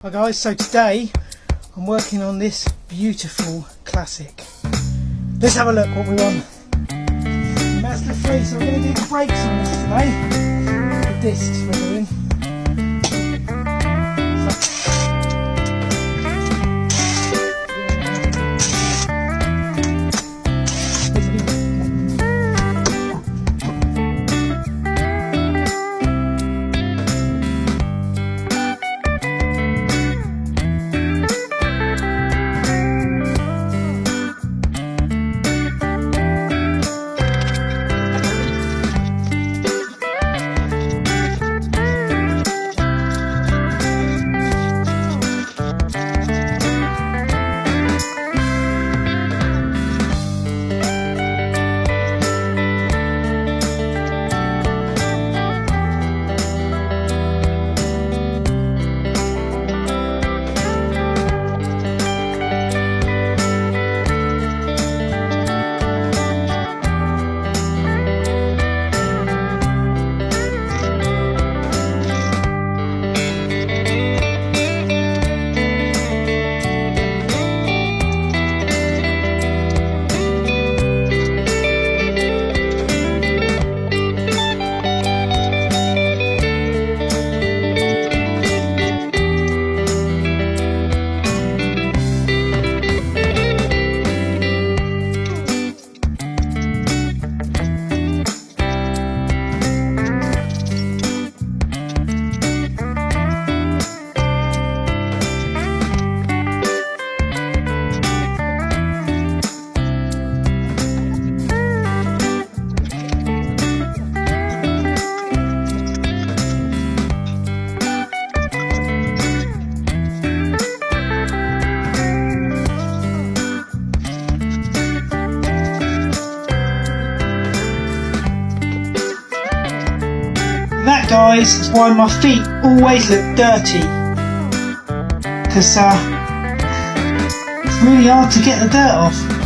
Hi guys, so today I'm working on this beautiful classic. Let's have a look what we're on. Mazda 3, so we're going to do the brakes on this today. The discs we're doing. That, guys, is why my feet always look dirty, because it's really hard to get the dirt off.